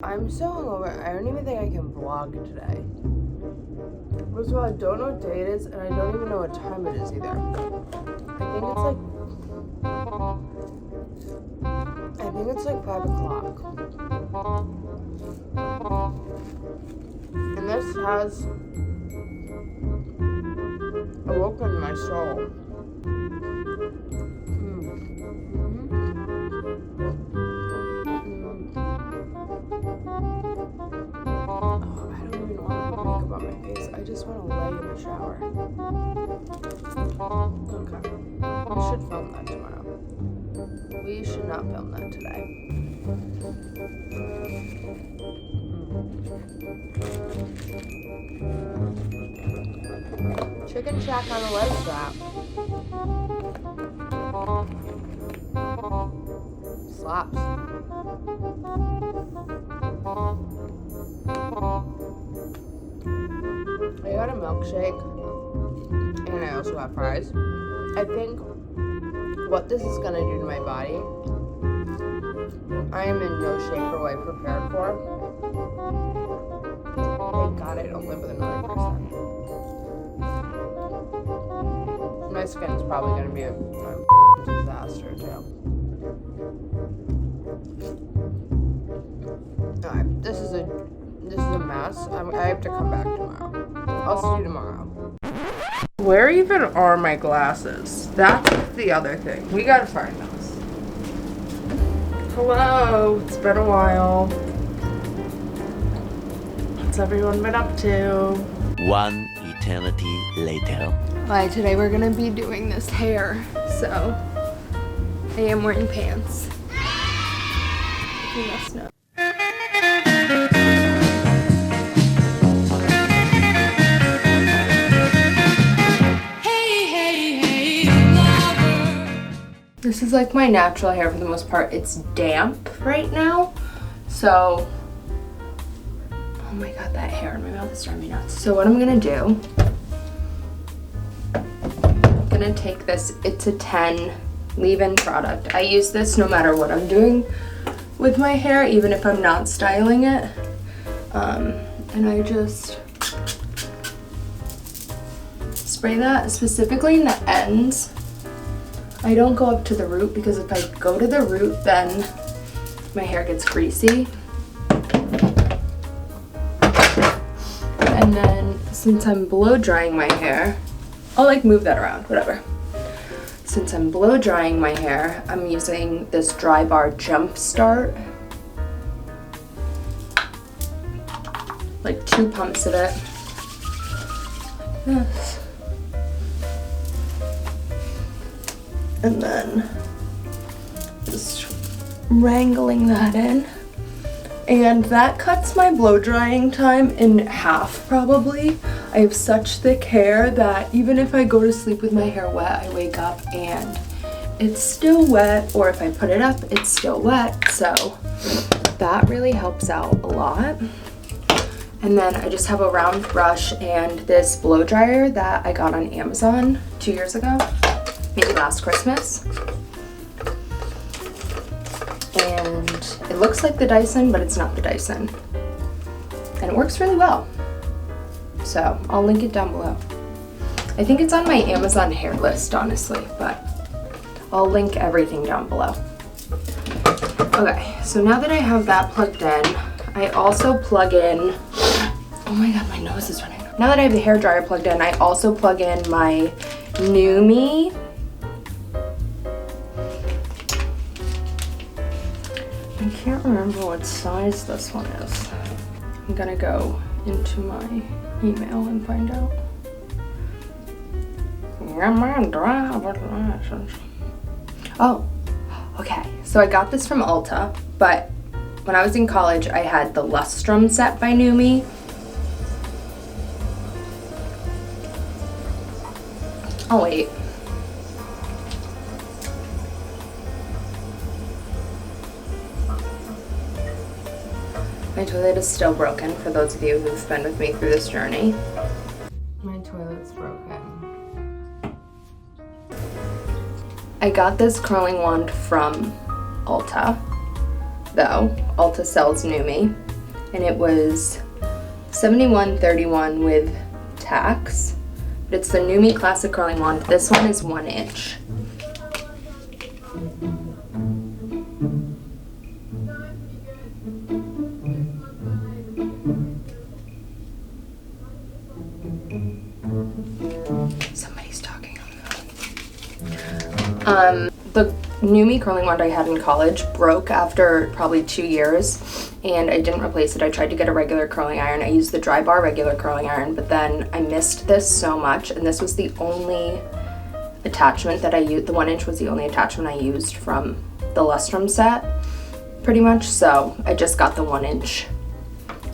I'm so hungover, I don't even think I can vlog today. First of all, I don't know what day it is, and I don't even know what time it is either. I think it's like 5 o'clock. And this has awoken my soul. I just want to lay in the shower. Okay. We should film that tomorrow. We should not film that today. Chicken shack on a leg strap. Slaps. I got a milkshake, and I also got fries. I think what this is gonna do to my body, I am in no shape or way prepared for. Thank God I don't live with another person. My skin's probably gonna be a disaster too. Alright, this is a mess. I have to come back tomorrow. I'll see you tomorrow. Where even are my glasses? That's the other thing. We gotta find those. Hello, it's been a while. What's everyone been up to? One eternity later. Alright, today we're gonna be doing this hair, so I am wearing pants. If you must know. This is like my natural hair for the most part. It's damp right now, so oh my god, that hair in my mouth is driving me nuts. So what I'm gonna do, I'm gonna take this, it's a 10 leave-in product. I use this no matter what I'm doing with my hair, even if I'm not styling it. And I just spray that specifically in the ends. I don't go up to the root because if I go to the root, then my hair gets greasy. And then since I'm blow drying my hair, I'll like move that around, whatever. Since I'm blow drying my hair, I'm using this Dry Bar Jump Start. Like 2 pumps of it. Like this. And then just wrangling that in. And that cuts my blow drying time in half probably. I have such thick hair that even if I go to sleep with my hair wet, I wake up and it's still wet, or if I put it up, it's still wet. So that really helps out a lot. And then I just have a round brush and this blow dryer that I got on Amazon 2 years ago. Maybe last Christmas. And it looks like the Dyson, but it's not the Dyson. And it works really well. So I'll link it down below. I think it's on my Amazon hair list, honestly, but I'll link everything down below. Okay, so now that I have that plugged in, I also plug in, oh my god, my nose is running. Now that I have the hair dryer plugged in, I also plug in my Numi. I can't remember what size this one is. I'm gonna go into my email and find out. Oh, okay. So I got this from Ulta, but when I was in college, I had the Lustrum set by Numi. Oh wait. My toilet is still broken, for those of you who've been with me through this journey. My toilet's broken. I got this curling wand from Ulta, though. Ulta sells Numi. and it was $71.31 with tax. But it's the NuMe Classic Curling Wand. This one is 1 inch. Somebody's talking on the phone. The NuMe curling wand I had in college broke after probably 2 years, and I didn't replace it. I tried to get a regular curling iron. I used the Dry Bar regular curling iron, but then I missed this so much, and this was the only attachment that I used. The 1 inch was the only attachment I used from the Lustrum set, pretty much, so I just got the 1 inch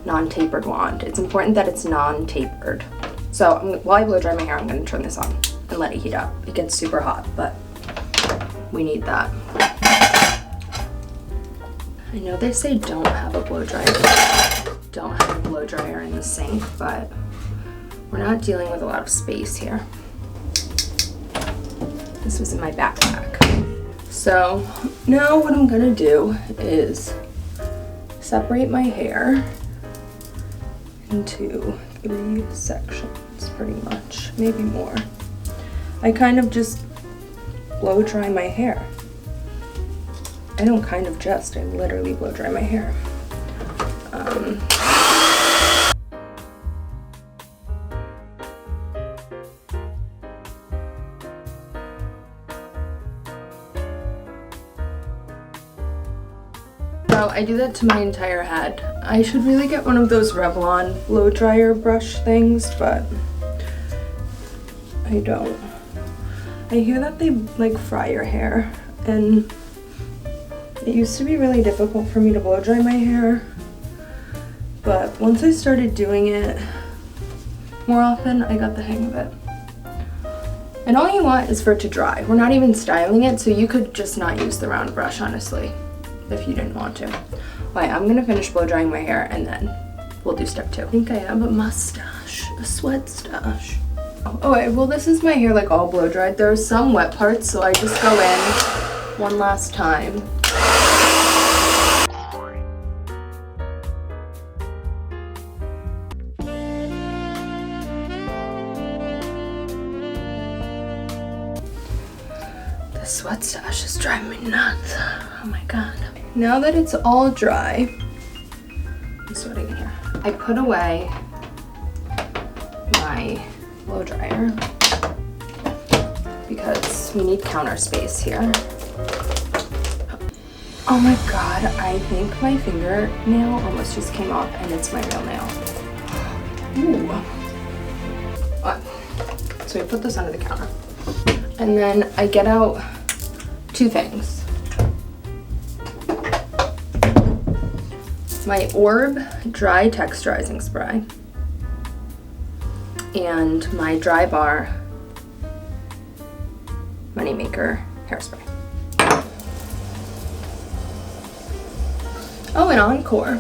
non-tapered wand. It's important that it's non-tapered. So while I blow dry my hair, I'm going to turn this on and let it heat up. It gets super hot, but we need that. I know they say don't have a blow dryer in the sink, but we're not dealing with a lot of space here. This was in my backpack. So now what I'm gonna do is separate my hair into 3 sections, pretty much, maybe more. I kind of just blow dry my hair. I don't kind of just, I literally blow dry my hair. So I do that to my entire head. I should really get one of those Revlon blow dryer brush things, but I don't. I hear that they like fry your hair, and it used to be really difficult for me to blow dry my hair, but once I started doing it more often, I got the hang of it. And all you want is for it to dry. We're not even styling it, so you could just not use the round brush, honestly, if you didn't want to. Alright, I'm gonna finish blow drying my hair and then we'll do step 2. I think I have a mustache, a sweat stash. Oh wait, well this is my hair like all blow dried. There are some wet parts, so I just go in one last time. The sweat stash is driving me nuts. Oh my god. Now that it's all dry, I'm sweating in here. I put away my blow dryer because we need counter space here. Oh my god, I think my fingernail almost just came off and it's my real nail. Ooh. So we put this under the counter. And then I get out 2 things. My Orb Dry Texturizing Spray and my Dry Bar Moneymaker Hairspray. Oh, and Encore.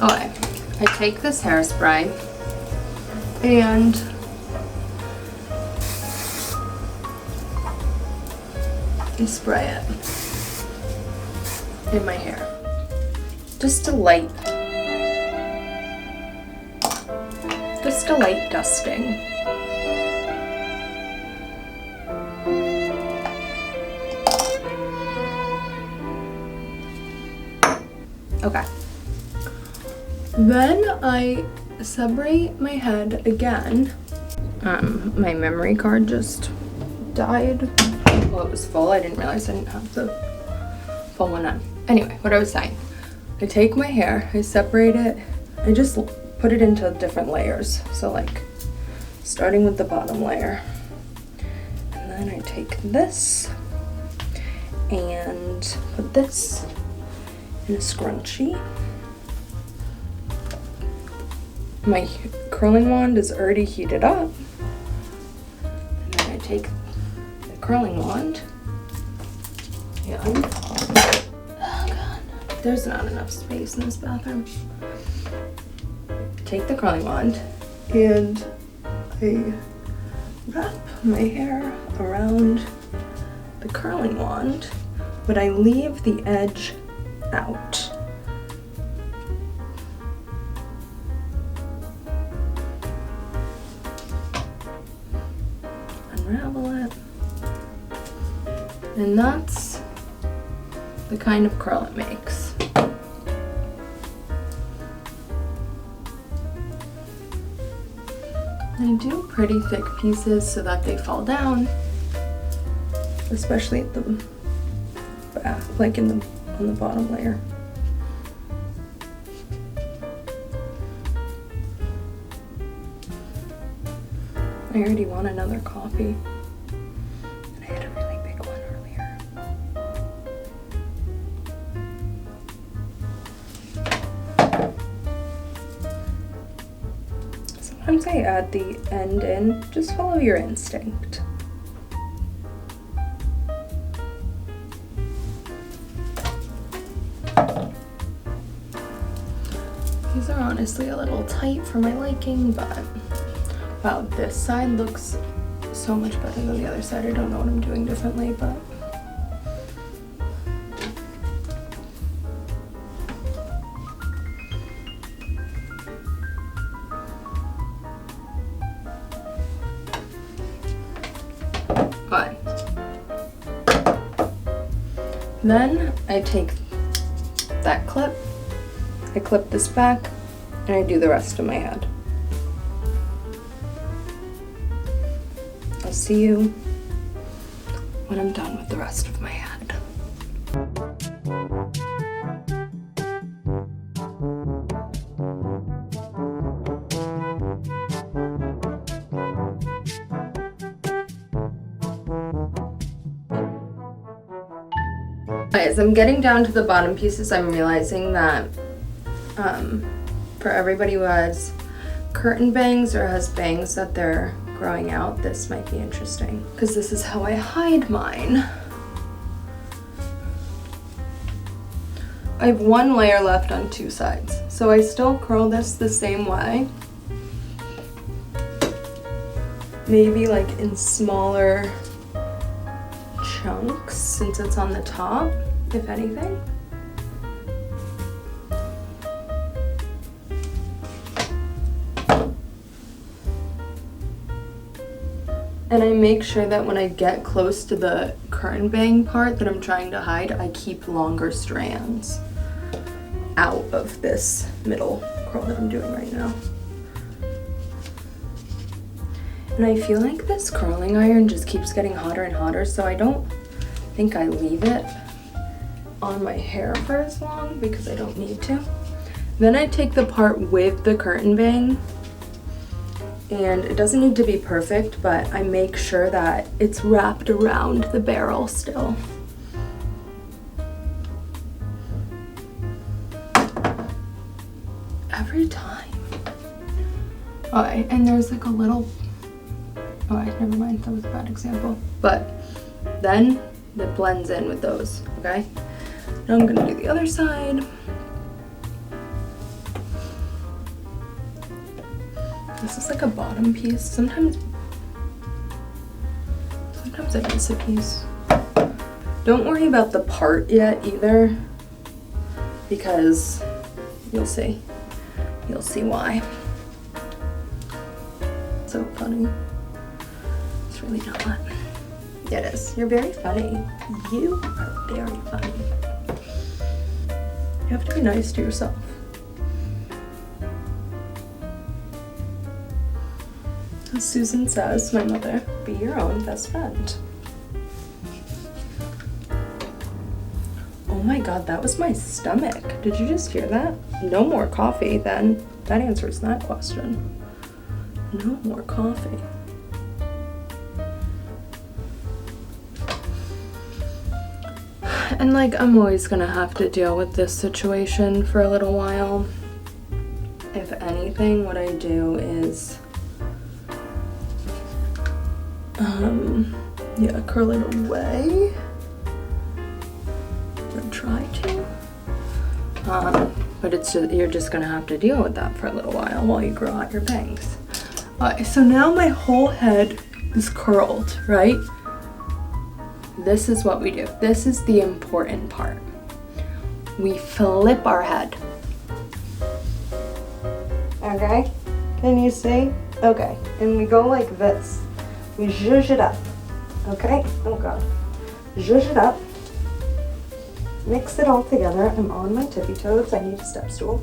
Okay, I take this hairspray and I spray it in my hair. Just a light dusting. Okay. Then I separate my head again. My memory card just died. Well, it was full. I didn't realize I didn't have the full one on. Anyway, what I was saying. I take my hair, I separate it, I just put it into different layers. So like, starting with the bottom layer. And then I take this and put this in a scrunchie. My curling wand is already heated up. And then I take the curling wand and there's not enough space in this bathroom. Take the curling wand and I wrap my hair around the curling wand, but I leave the edge out. unravel it. And that's the kind of curl it makes. I do pretty thick pieces so that they fall down, especially at the back, like on the bottom layer. I already want another coffee, and I had a really big one earlier. Sometimes I add the end in, just follow your instinct. These are honestly a little tight for my liking, but wow, this side looks so much better than the other side. I don't know what I'm doing differently, but fine. Then I take that clip, I clip this back, and I do the rest of my head. I'll see you when I'm done with the rest of my head. As I'm getting down to the bottom pieces, I'm realizing that for everybody who has curtain bangs or has bangs that they're growing out, this might be interesting because this is how I hide mine. I have one layer left on two sides, so I still curl this the same way, maybe like in smaller chunks since it's on the top, if anything. And I make sure that when I get close to the curtain bang part that I'm trying to hide, I keep longer strands out of this middle curl that I'm doing right now. And I feel like this curling iron just keeps getting hotter and hotter, so I don't think I leave it on my hair for as long because I don't need to. Then I take the part with the curtain bang, and it doesn't need to be perfect, but I make sure that it's wrapped around the barrel still. Every time. Alright, and there's like a little, alright, never mind, that was a bad example. But then it blends in with those, okay? Now I'm gonna do the other side. This is like a bottom piece. Sometimes I miss a piece. Don't worry about the part yet either, because you'll see. You'll see why. So funny. It's really not. Yeah, it is. You're very funny. You are very funny. You have to be nice to yourself. As Susan says, my mother, be your own best friend. Oh my god, that was my stomach. Did you just hear that? No more coffee then. That answers that question. No more coffee. And like, I'm always gonna have to deal with this situation for a little while. If anything, what I do is yeah, curl it away. Or try to. But it's just, you're just gonna have to deal with that for a little while you grow out your bangs. Alright, so now my whole head is curled, right? This is what we do. This is the important part. We flip our head. Okay? Can you see? Okay. And we go like this. We zhuzh it up. Okay? Oh God. Zhuzh it up. Mix it all together. I'm on my tippy toes. I need a step stool.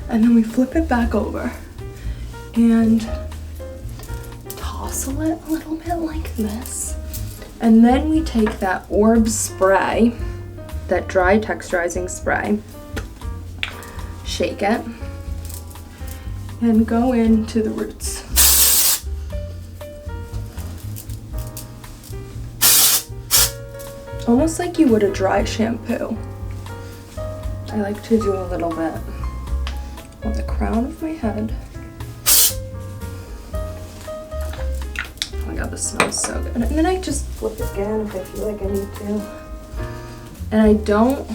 And then we flip it back over and tousle it a little bit like this. And then we take that orb spray, that dry texturizing spray, shake it, and go into the roots. Almost like you would a dry shampoo. I like to do a little bit on the crown of my head. Oh my God, this smells so good. And then I just flip it again if I feel like I need to. And I don't,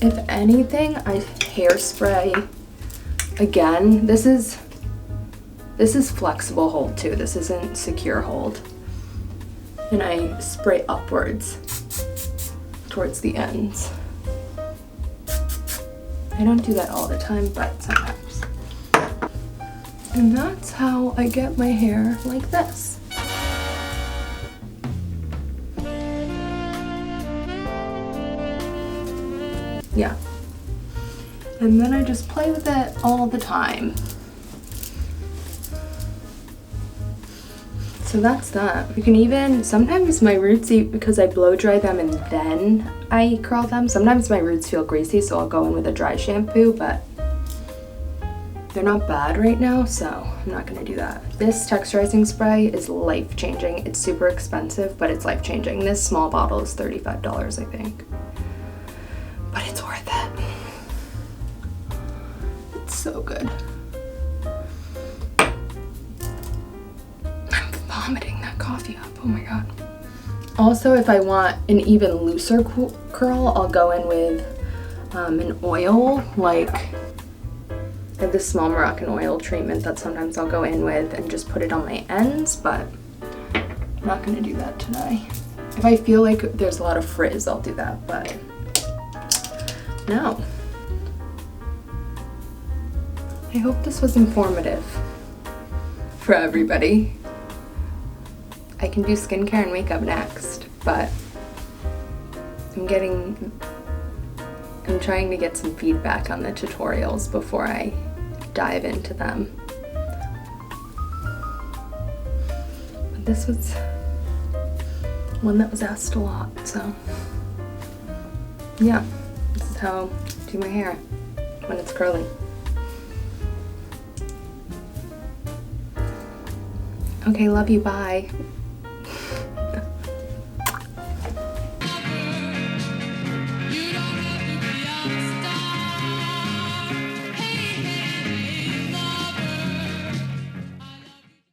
if anything, I hairspray again. This is flexible hold too. This isn't secure hold. And I spray upwards towards the ends. I don't do that all the time, but sometimes. And that's how I get my hair like this. Yeah. And then I just play with it all the time. So that's that. You can even, sometimes my roots, because I blow dry them and then I curl them, sometimes my roots feel greasy, so I'll go in with a dry shampoo, but they're not bad right now, so I'm not gonna do that. This texturizing spray is life-changing. It's super expensive, but it's life-changing. This small bottle is $35, I think. But it's worth it. It's so good. Vomiting that coffee up. Oh my God. Also, if I want an even looser curl, I'll go in with an oil, like I have this small Moroccan oil treatment that sometimes I'll go in with and just put it on my ends, but I'm not gonna do that today. If I feel like there's a lot of frizz, I'll do that, but no. I hope this was informative for everybody. I can do skincare and makeup next, but I'm trying to get some feedback on the tutorials before I dive into them. But this was one that was asked a lot, so yeah, this is how I do my hair when it's curly. Okay, love you, bye.